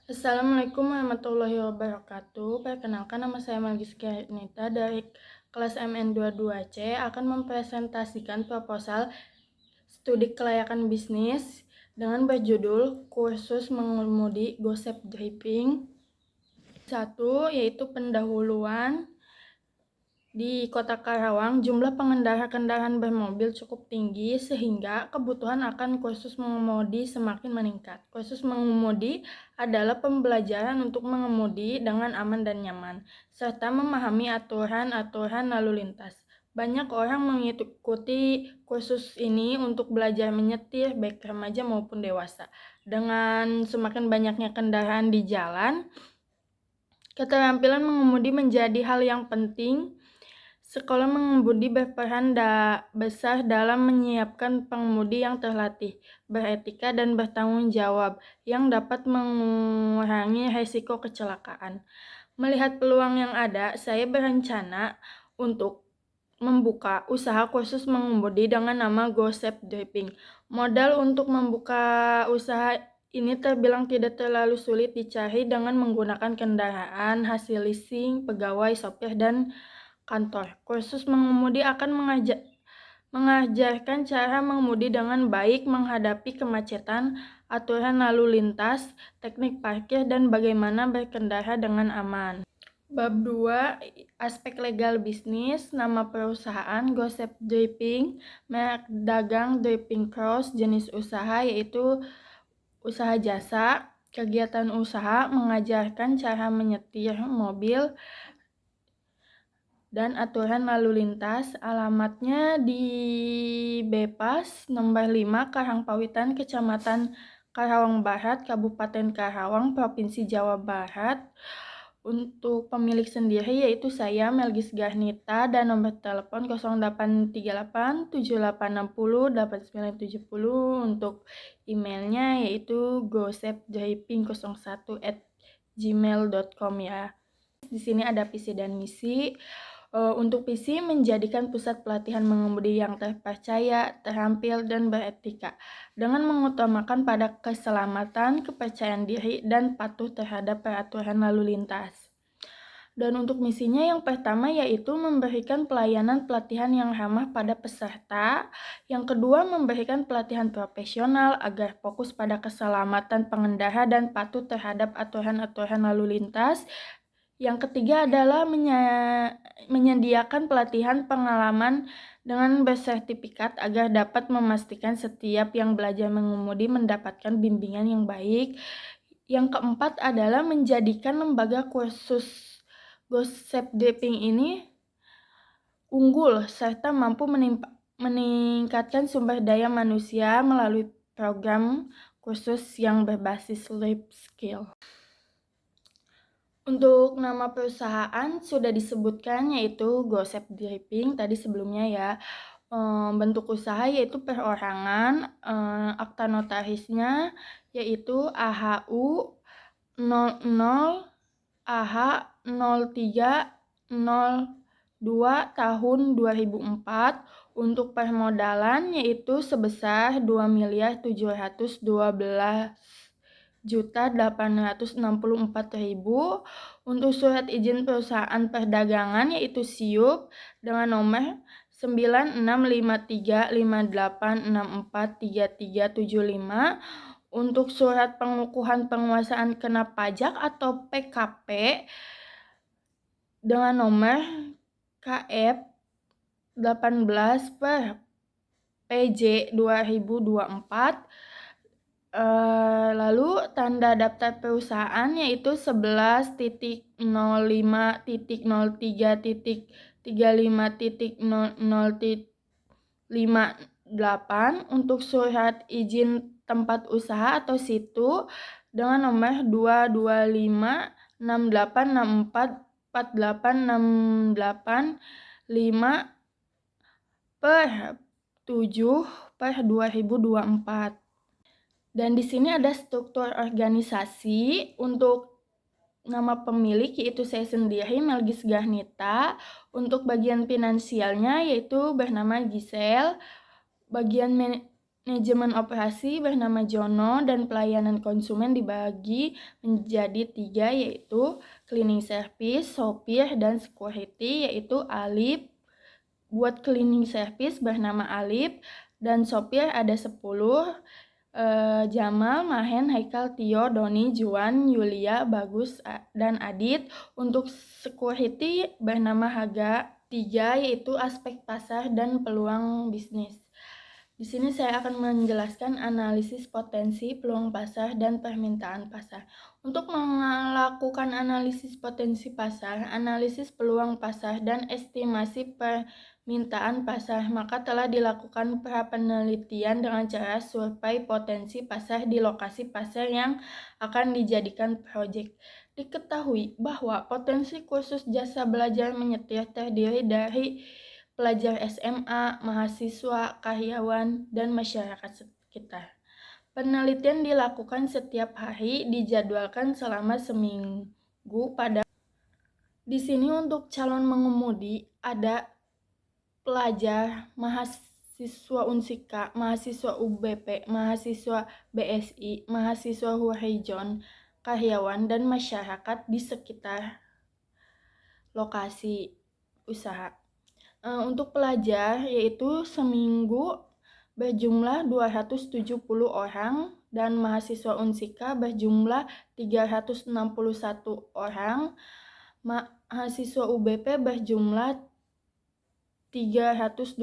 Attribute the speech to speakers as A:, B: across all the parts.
A: Assalamualaikum warahmatullahi wabarakatuh. Perkenalkan, nama saya Magiska Nita dari kelas MN22C akan mempresentasikan proposal studi kelayakan bisnis dengan berjudul Kursus Mengemudi Gosep Driving. 1. Yaitu pendahuluan. Di Kota Karawang, jumlah pengendara kendaraan bermobil cukup tinggi sehingga kebutuhan akan kursus mengemudi semakin meningkat. Kursus mengemudi adalah pembelajaran untuk mengemudi dengan aman dan nyaman, serta memahami aturan-aturan lalu lintas. Banyak orang mengikuti kursus ini untuk belajar menyetir, baik remaja maupun dewasa. Dengan semakin banyaknya kendaraan di jalan, keterampilan mengemudi menjadi hal yang penting. Sekolah mengemudi berperan besar dalam menyiapkan pengemudi yang terlatih, beretika, dan bertanggung jawab yang dapat mengurangi risiko kecelakaan. Melihat peluang yang ada, saya berencana untuk membuka usaha kursus mengemudi dengan nama Gosep Driving. Modal untuk membuka usaha ini terbilang tidak terlalu sulit dicari dengan menggunakan kendaraan, hasil leasing, pegawai, sopir, dan kantor. Kursus mengemudi akan mengajarkan cara mengemudi dengan baik, menghadapi kemacetan, aturan lalu lintas, teknik parkir, dan bagaimana berkendara dengan aman. Bab 2, aspek legal bisnis, nama perusahaan Gosep Driving, merek dagang Driving Cross, jenis usaha yaitu usaha jasa, kegiatan usaha mengajarkan cara menyetir mobil, dan aturan lalu lintas. Alamatnya di Bepas nomor 5 Karangpawitan, Kecamatan Karawang Barat, Kabupaten Karawang, Provinsi Jawa Barat. Untuk pemilik sendiri yaitu saya, Melgis Garnita, dan nomor telepon 0838 7860 8970. Untuk emailnya yaitu gosepdraping01@gmail.com ya. Di sini ada visi dan misi. Untuk visi, menjadikan pusat pelatihan mengemudi yang terpercaya, terampil, dan beretika, dengan mengutamakan pada keselamatan, kepercayaan diri, dan patuh terhadap peraturan lalu lintas. Dan untuk misinya yang pertama yaitu memberikan pelayanan pelatihan yang ramah pada peserta. Yang kedua, memberikan pelatihan profesional agar fokus pada keselamatan pengendara dan patuh terhadap aturan-aturan lalu lintas. Yang ketiga adalah menyediakan pelatihan pengalaman dengan bersertifikat agar dapat memastikan setiap yang belajar mengemudi mendapatkan bimbingan yang baik. Yang keempat adalah menjadikan lembaga kursus Gosep Driving ini unggul serta mampu meningkatkan sumber daya manusia melalui program kursus yang berbasis life skill. Untuk nama perusahaan sudah disebutkan yaitu Gosep Driving tadi sebelumnya ya. Bentuk usaha yaitu perorangan, akta notarisnya yaitu AHU 00 AH 0302 tahun 2004. Untuk permodalan yaitu sebesar 2.712.864.000. Untuk surat izin perusahaan perdagangan yaitu SIUP dengan nomor 965358643375. Untuk surat pengukuhan penguasaan kena pajak atau PKP dengan nomor KF 18 per PJ 2024. Lalu tanda daftar perusahaan yaitu 11.003.35.0058. Untuk surat izin tempat usaha atau situ dengan nomor 22568644868 per 7 per 2024. Dan di sini ada struktur organisasi. Untuk nama pemilik yaitu saya sendiri, Melgis Garnita. Untuk bagian finansialnya yaitu bernama Gisel. Bagian Manajemen operasi bernama Jono dan pelayanan konsumen dibagi menjadi 3, yaitu cleaning service, sopir, dan security, yaitu Alip. Buat cleaning service bernama Alip dan sopir ada 10, Jamal, Mahen, Haikal, Tio, Doni, Juan, Yulia, Bagus, dan Adit. Untuk security bernama Haga. 3, yaitu aspek pasar dan peluang bisnis. Di sini saya akan menjelaskan analisis potensi, peluang pasar, dan permintaan pasar. Untuk melakukan analisis potensi pasar, analisis peluang pasar, dan estimasi permintaan pasar, maka telah dilakukan penelitian dengan cara survei potensi pasar di lokasi pasar yang akan dijadikan proyek. Diketahui bahwa potensi kursus jasa belajar menyetir terdiri dari pelajar SMA, mahasiswa, karyawan, dan masyarakat sekitar. Penelitian dilakukan setiap hari, dijadwalkan selama seminggu pada. Di sini untuk calon mengemudi ada pelajar, mahasiswa Unsika, mahasiswa UBP, mahasiswa BSI, mahasiswa Hurijon, karyawan, dan masyarakat di sekitar lokasi usaha. Untuk pelajar yaitu seminggu berjumlah 270 orang dan mahasiswa Unsika berjumlah 361 orang, mahasiswa UBP berjumlah 322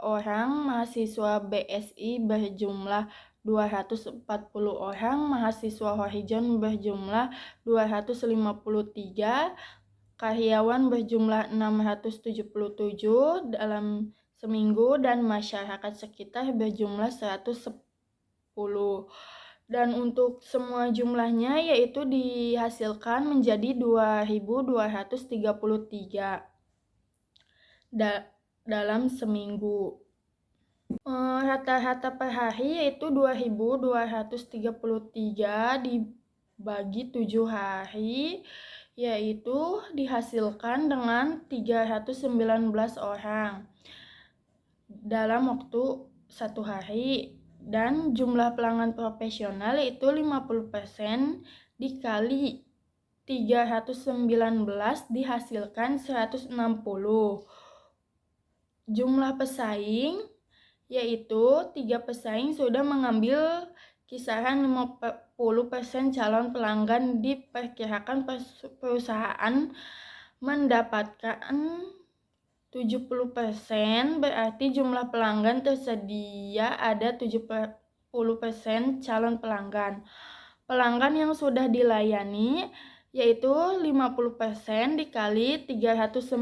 A: orang, mahasiswa BSI berjumlah 240 orang, mahasiswa Horijon berjumlah 253, karyawan berjumlah 677 dalam seminggu, dan masyarakat sekitar berjumlah 110. Dan untuk semua jumlahnya yaitu dihasilkan menjadi 2.233 dalam seminggu. Rata-rata per hari yaitu 2.233 dibagi 7 hari, yaitu dihasilkan dengan 319 orang dalam waktu 1 hari. Dan jumlah pelanggan profesional yaitu 50% dikali 319 dihasilkan 160. Jumlah pesaing yaitu 3 pesaing sudah mengambil kisaran 50% calon pelanggan. Diperkirakan perusahaan mendapatkan 70%, berarti jumlah pelanggan tersedia ada 70% calon pelanggan. Pelanggan yang sudah dilayani yaitu 50% dikali 319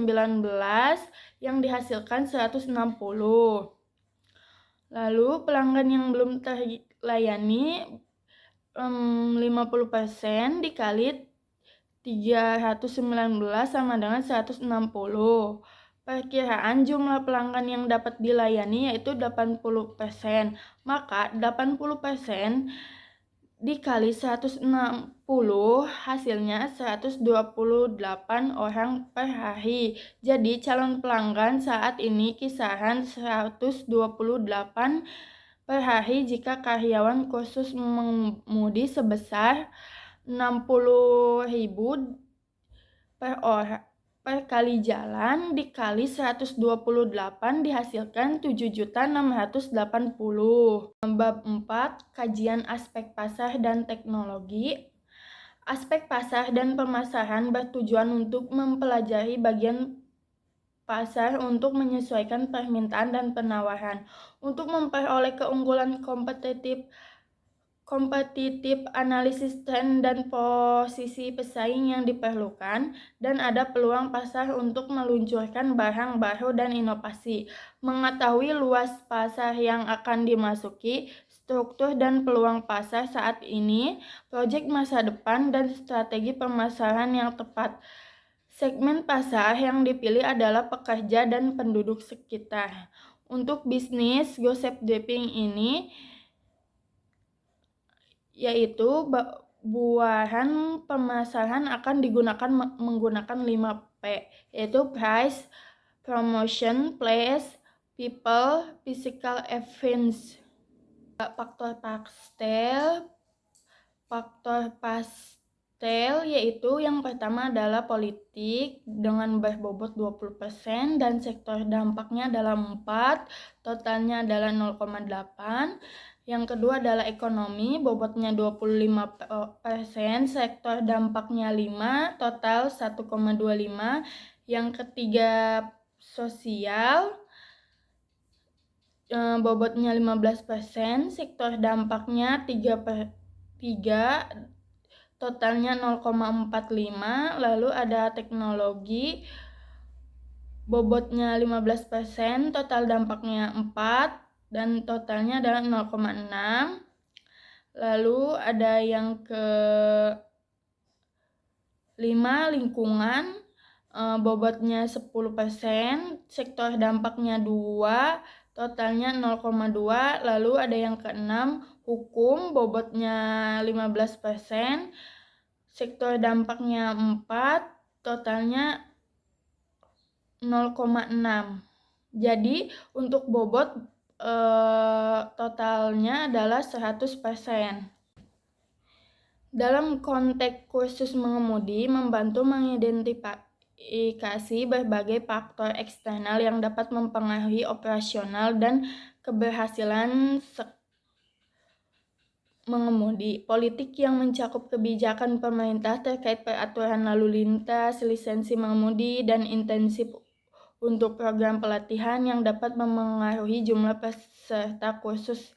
A: yang dihasilkan 160. Lalu pelanggan yang belum terlayani 50% dikali 319 sama dengan 160. Perkiraan jumlah pelanggan yang dapat dilayani yaitu 80%. Maka 80% dikali 160 hasilnya 128 orang per hari. Jadi calon pelanggan saat ini kisaran 128 per hari jika karyawan kursus mengemudi sebesar 60.000 per orang per kali jalan dikali 128 dihasilkan 7.680. Bab 4, kajian aspek pasar dan teknologi. Aspek pasar dan pemasaran bertujuan untuk mempelajari bagian pasar untuk menyesuaikan permintaan dan penawaran. Untuk memperoleh keunggulan kompetitif, analisis tren dan posisi pesaing yang diperlukan, dan ada peluang pasar untuk meluncurkan barang baru dan inovasi. Mengetahui luas pasar yang akan dimasuki, struktur dan peluang pasar saat ini, proyek masa depan, dan strategi pemasaran yang tepat. Segmen pasar yang dipilih adalah pekerja dan penduduk sekitar. Untuk bisnis gosip driving ini yaitu buahan pemasaran akan digunakan menggunakan 5P, yaitu price, promotion, place, people, physical events. Faktor pastel yaitu yang pertama adalah politik dengan berbobot 20% dan sektor dampaknya adalah 4, totalnya adalah 0,8. Yang kedua adalah ekonomi, bobotnya 25%, sektor dampaknya 5, total 1,25. Yang ketiga sosial, bobotnya 15%, sektor dampaknya 3, totalnya 0,45. Lalu ada teknologi, bobotnya 15%, total dampaknya 4, dan totalnya adalah 0,6. Lalu ada yang ke 5, lingkungan, bobotnya 10%, sektor dampaknya 2, totalnya 0,2. Lalu ada yang ke-6, hukum, bobotnya 15%, sektor dampaknya 4, totalnya 0,6. Jadi untuk bobot totalnya adalah 100%. Dalam konteks kursus mengemudi, membantu mengidentifikasi berbagai faktor eksternal yang dapat mempengaruhi operasional dan keberhasilan mengemudi. Politik yang mencakup kebijakan pemerintah terkait peraturan lalu lintas, lisensi mengemudi, dan intensif untuk program pelatihan yang dapat memengaruhi jumlah peserta kursus.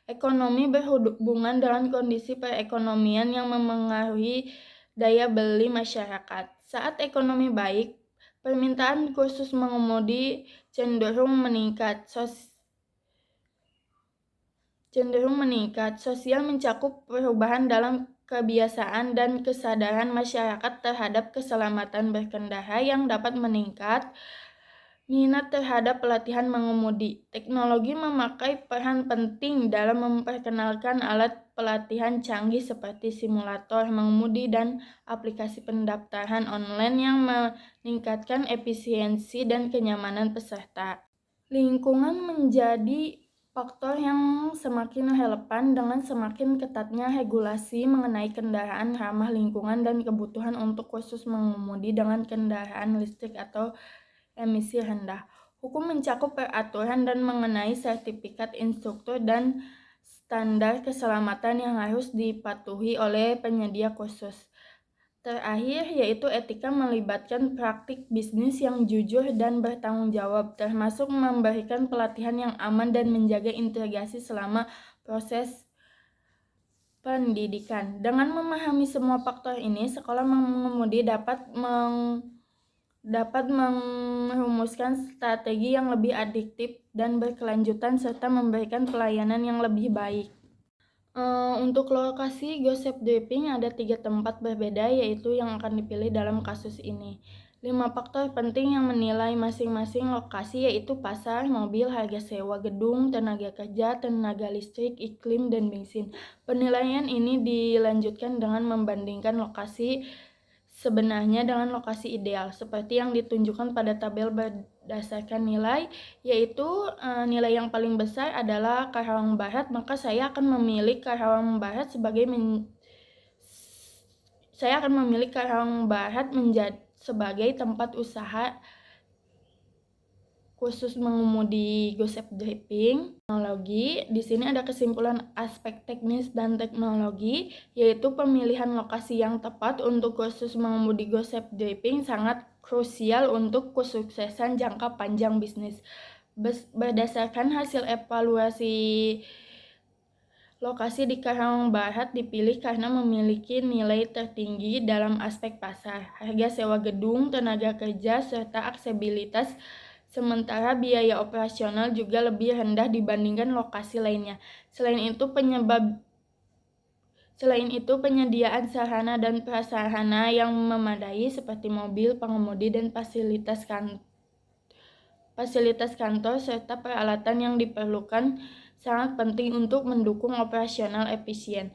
A: Ekonomi berhubungan dengan kondisi perekonomian yang memengaruhi daya beli masyarakat. Saat ekonomi baik, permintaan kursus mengemudi cenderung meningkat. Sosial mencakup perubahan dalam kebiasaan dan kesadaran masyarakat terhadap keselamatan berkendara yang dapat meningkat minat terhadap pelatihan mengemudi. Teknologi memakai peran penting dalam memperkenalkan alat pelatihan canggih seperti simulator mengemudi dan aplikasi pendaftaran online yang meningkatkan efisiensi dan kenyamanan peserta. Lingkungan menjadi faktor yang semakin relevan dengan semakin ketatnya regulasi mengenai kendaraan ramah lingkungan dan kebutuhan untuk kursus mengemudi dengan kendaraan listrik atau emisi rendah. Hukum mencakup peraturan dan mengenai sertifikat instruktur dan standar keselamatan yang harus dipatuhi oleh penyedia kursus. Terakhir, yaitu etika melibatkan praktik bisnis yang jujur dan bertanggung jawab, termasuk memberikan pelatihan yang aman dan menjaga integrasi selama proses pendidikan. Dengan memahami semua faktor ini, sekolah mengemudi dapat merumuskan strategi yang lebih adiktif dan berkelanjutan serta memberikan pelayanan yang lebih baik. Untuk lokasi gosip driving ada 3 tempat berbeda yaitu yang akan dipilih dalam kasus ini. 5 faktor penting yang menilai masing-masing lokasi yaitu pasar, mobil, harga sewa gedung, tenaga kerja, tenaga listrik, iklim, dan bensin. Penilaian ini dilanjutkan dengan membandingkan lokasi sebenarnya dengan lokasi ideal, seperti yang ditunjukkan pada tabel berdasarkan nilai, yaitu nilai yang paling besar adalah Karawang Barat, maka saya akan memilih Karawang Barat sebagai tempat usaha khusus mengemudi gosip driving. Teknologi, di sini ada kesimpulan aspek teknis dan teknologi, yaitu pemilihan lokasi yang tepat untuk kursus mengemudi gosip driving sangat krusial untuk kesuksesan jangka panjang bisnis. Berdasarkan hasil evaluasi, lokasi di Karawang Barat dipilih karena memiliki nilai tertinggi dalam aspek pasar, harga sewa gedung, tenaga kerja, serta aksesibilitas. Sementara biaya operasional juga lebih rendah dibandingkan lokasi lainnya. Selain itu, penyediaan sarana dan prasarana yang memadai seperti mobil, pengemudi, dan fasilitas kantor serta peralatan yang diperlukan sangat penting untuk mendukung operasional efisien.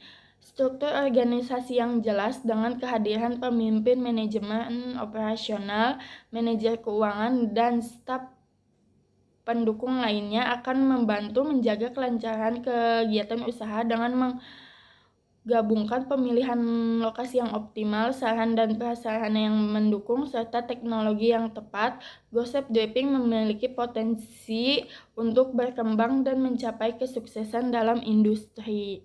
A: Struktur organisasi yang jelas dengan kehadiran pemimpin manajemen operasional, manajer keuangan, dan staf pendukung lainnya akan membantu menjaga kelancaran kegiatan usaha dengan menggabungkan pemilihan lokasi yang optimal, saran dan prasarana yang mendukung, serta teknologi yang tepat. Gosep Draping memiliki potensi untuk berkembang dan mencapai kesuksesan dalam industri.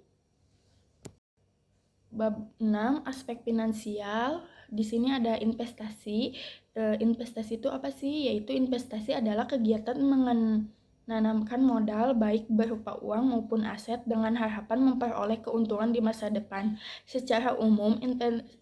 A: Bab 6, aspek finansial. Di sini ada investasi. Investasi itu apa sih? Yaitu investasi adalah kegiatan menanamkan modal baik berupa uang maupun aset dengan harapan memperoleh keuntungan di masa depan. Secara umum,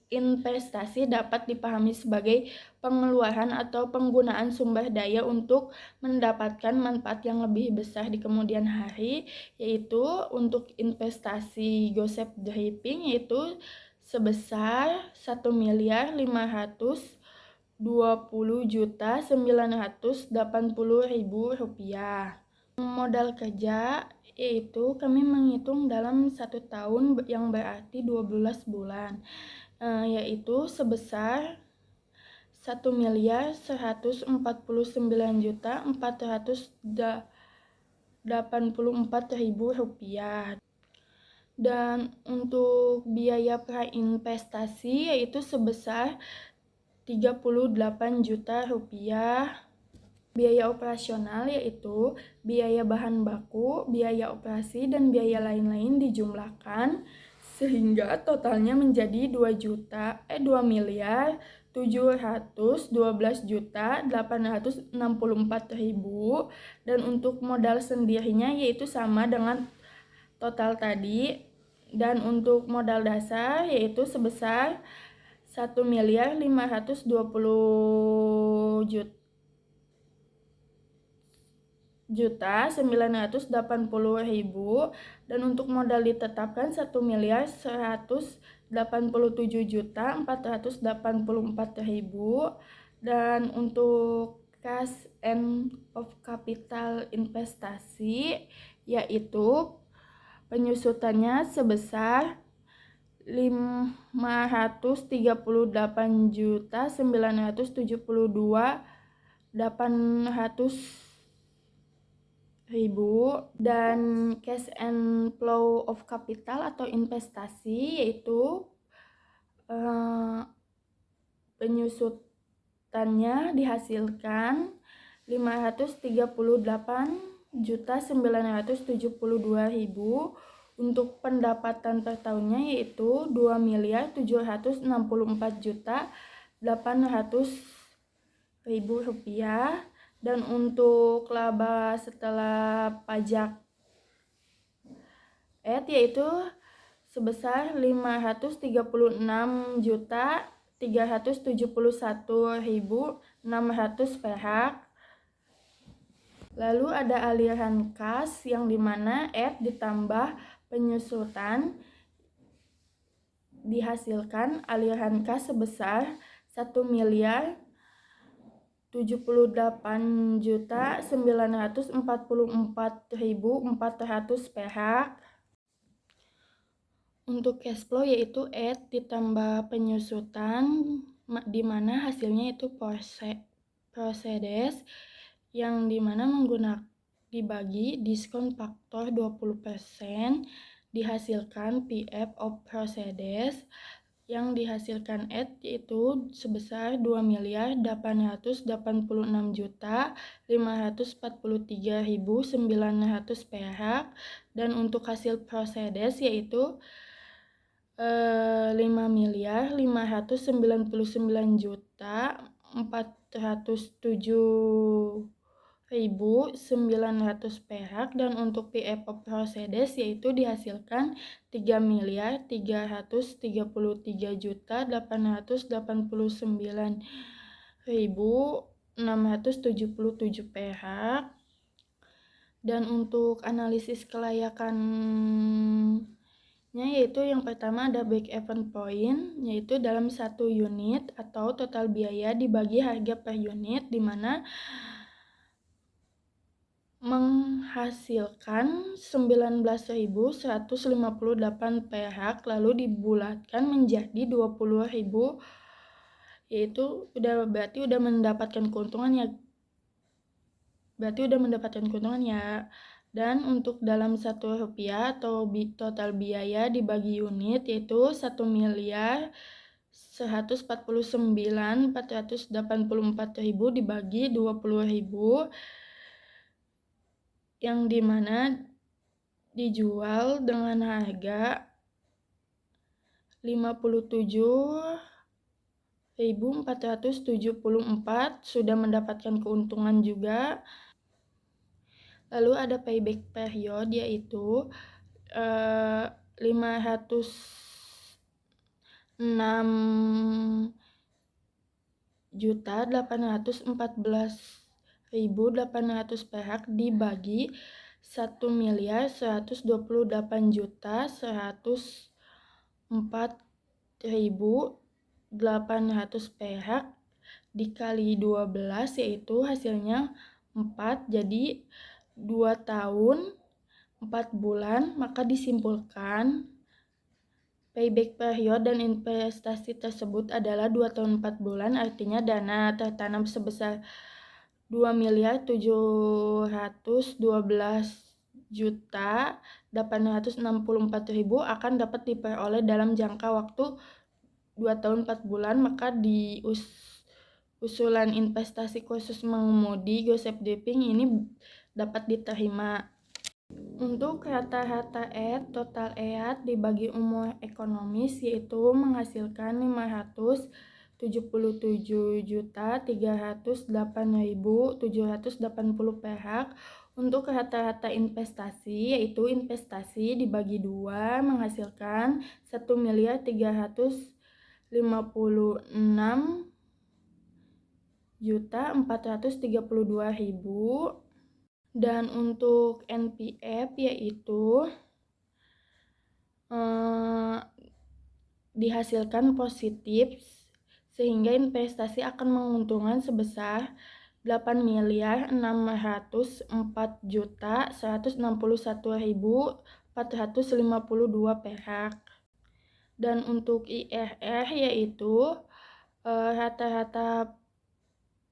A: investasi dapat dipahami sebagai pengeluaran atau penggunaan sumber daya untuk mendapatkan manfaat yang lebih besar di kemudian hari, yaitu untuk investasi Gosep Draping yaitu sebesar 1.520.980.000 rupiah. Modal kerja yaitu kami menghitung dalam 1 tahun yang berarti 12 bulan, yaitu sebesar 1.149.484.000 rupiah. Dan untuk biaya prainvestasi yaitu sebesar 38 juta rupiah. Biaya operasional yaitu biaya bahan baku, biaya operasi, dan biaya lain-lain dijumlahkan sehingga totalnya menjadi 2.712.864.000, dan untuk modal sendirinya yaitu sama dengan total tadi, dan untuk modal dasar yaitu sebesar 1.520.980.000, dan untuk modal ditetapkan 1.187.484.000, dan untuk cash and of capital investasi yaitu penyusutannya sebesar 538.972.800.000, dan cash and flow of capital atau investasi yaitu penyusutannya dihasilkan 538.972.000. Untuk pendapatan per tahunnya yaitu 2.764.800.000 rupiah, dan untuk laba setelah pajak yaitu sebesar 536.371.600 perak. Lalu ada aliran kas yang dimana ditambah penyusutan dihasilkan aliran kas sebesar 1.078.944.400 perak. Untuk cash flow yaitu ditambah penyusutan di mana hasilnya itu Procedes yang dimana dibagi diskon faktor 20%, dihasilkan PF of Procedes yang dihasilkan yaitu sebesar 2.086.543.900 perak, dan untuk hasil Procedes yaitu 5.599.407.900 perak, dan untuk PF of Procedes yaitu dihasilkan 3.333.889.677 perak. Dan untuk analisis kelayakannya yaitu yang pertama ada break even point, yaitu dalam 1 unit atau total biaya dibagi harga per unit, di mana menghasilkan 19.158 perak lalu dibulatkan menjadi 20.000, yaitu berarti udah mendapatkan keuntungan ya berarti udah mendapatkan keuntungan ya. Dan untuk dalam Rp1 atau total biaya dibagi unit yaitu 1.149.484.000 dibagi 20.000, yang dimana dijual dengan harga 57.474, sudah mendapatkan keuntungan juga. Lalu ada payback period yaitu 506.814.800 perak dibagi 1.128.104.800 perak dikali 12 yaitu hasilnya 4, jadi 2 tahun 4 bulan, maka disimpulkan payback period dan investasi tersebut adalah 2 tahun 4 bulan, artinya dana tertanam sebesar 2.212.864.000 akan dapat diperoleh dalam jangka waktu 2 tahun 4 bulan, maka di usulan investasi khusus mengemudi Gosep Diving ini dapat diterima. Untuk rata-rata total EAT dibagi umur ekonomis yaitu menghasilkan 577.308.780 perak. Untuk rata-rata investasi yaitu investasi dibagi 2 menghasilkan 1.356.432.000. Dan untuk NPF yaitu dihasilkan positif sehingga investasi akan menguntungkan sebesar 8.404.161.452 perak. Dan untuk IRR yaitu rata-rata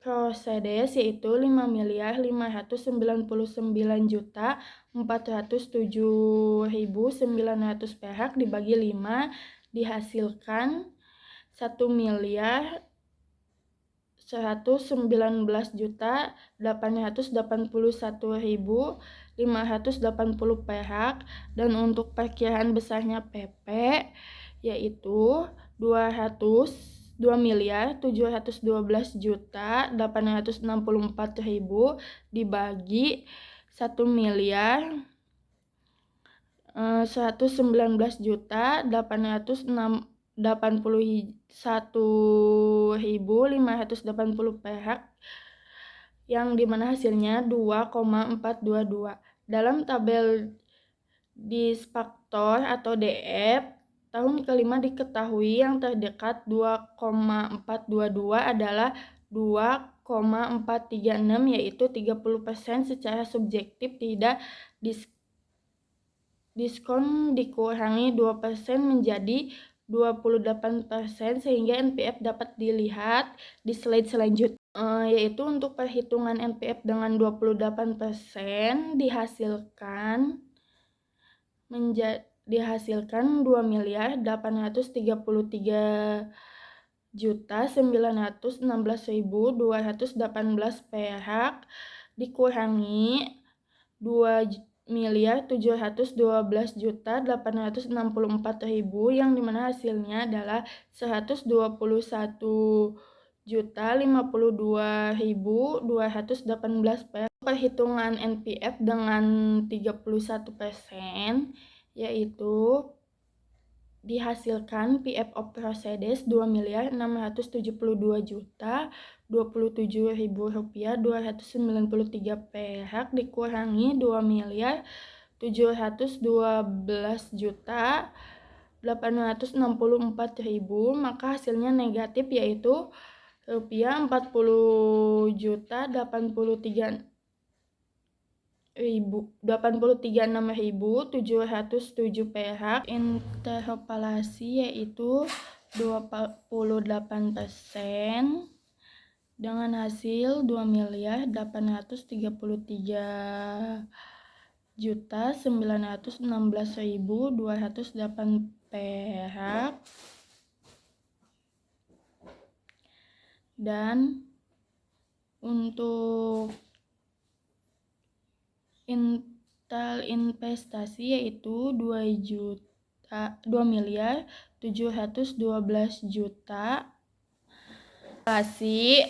A: Procedes yaitu 5.599.407.900 perak dibagi 5 dihasilkan 1.119.881.580 perak. Dan untuk perkiraan besarnya PP yaitu 2.712.864.000 dibagi 1.111.881.580 perak, yang dimana hasilnya 2,422. Dalam tabel disfaktor atau DF tahun kelima diketahui yang terdekat 2,422 adalah 2,436 yaitu 30% secara subjektif, tidak diskon dikurangi 2% menjadi 28%, sehingga NPF dapat dilihat di slide selanjutnya. Yaitu untuk perhitungan NPF dengan 28% dihasilkan 2.833.916.218 perak dikurangi 2.712.864.000 yang dimana hasilnya adalah 121.052.218 perak. Perhitungan NPF dengan 31% yaitu dihasilkan PF of Procedes 2.672.027.293 perak dikurangi 2.712.864.000, maka hasilnya negatif yaitu rupiah 40.086.707 perak. Interpolasi yaitu 28%, dengan hasil 2.833.916.208 perak, dan untuk total investasi yaitu 2.712.000.000. Inflasi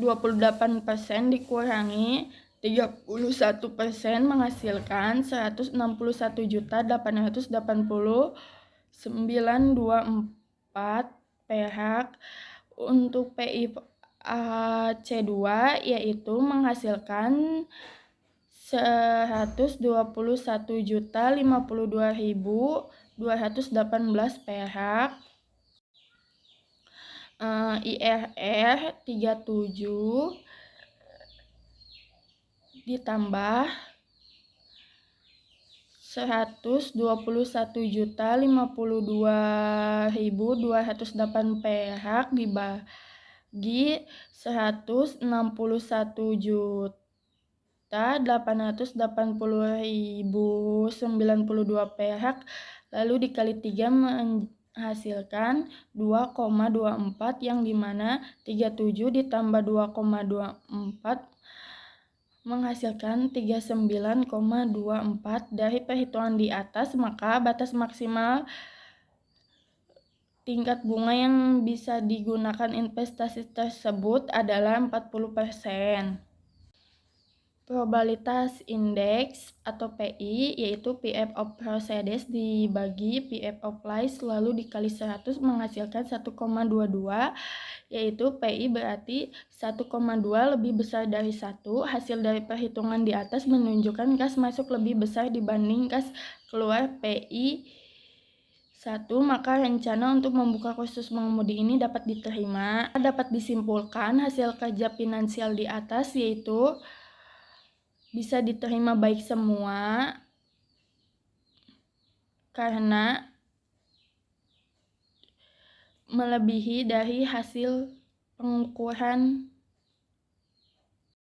A: 28% dikurangi 31% menghasilkan 161.889.24 perak. Untuk PIAC2 yaitu menghasilkan 121.052.218 perak. IRR 37 ditambah 121.052.208 perak dibagi 161.880.092 perak, lalu dikali 3 menghasilkan 2,24, yang dimana 37 ditambah 2,24 menghasilkan 39,24. Dari perhitungan di atas, maka batas maksimal tingkat bunga yang bisa digunakan investasi tersebut adalah 40%. Probabilitas indeks atau PI yaitu PF of Proceeds dibagi PF of Lies lalu dikali 100 menghasilkan 1,22, yaitu PI berarti 1,2 lebih besar dari 1. Hasil dari perhitungan di atas menunjukkan kas masuk lebih besar dibanding kas keluar PI 1, maka rencana untuk membuka kursus mengemudi ini dapat diterima. Dapat disimpulkan hasil kerja finansial di atas yaitu bisa diterima baik semua karena melebihi dari hasil pengukuran